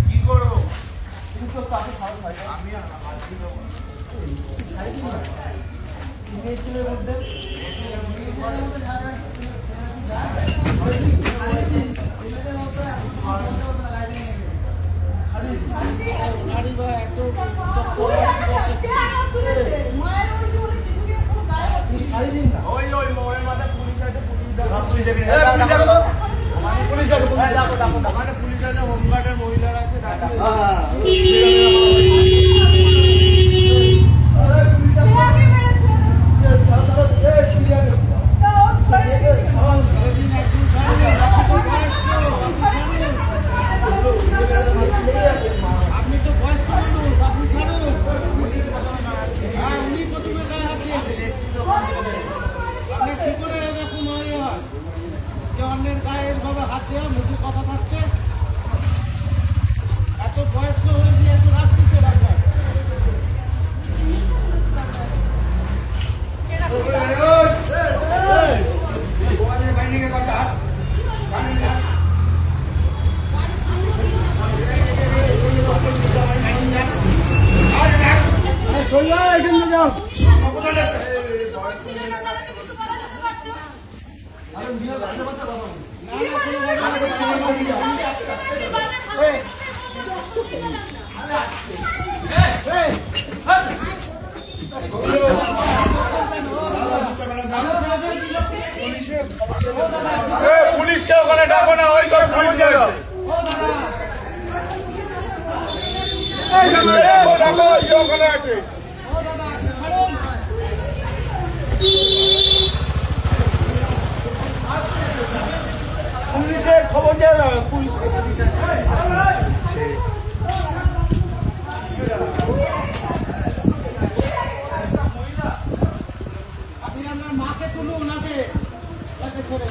কি করো পুলিশ আছে হোমগার্ডের মহিলারা আছে আপনি তো বয়স্ক মানুষ, আপনি ছাড়ুন। উনি প্রথমে গায়ে হাত দিয়েছে। আপনার কি করে এরকম হয় যে অন্যের গায়ে এভাবে হাত দেওয়া, মুখে কথা থাকতে? এত বয়স্ক হয়ে গিয়ে এত রাগ কিসের আপনার? পুলিশকে ওখানে ডাকো না, ওই করে পুলিশ ডাকো, ওখানে আছে। পুলিশের খবর দেয় না, পুলিশকে আপনি আপনার মাকে তুলুন, ওনাকে ছেড়ে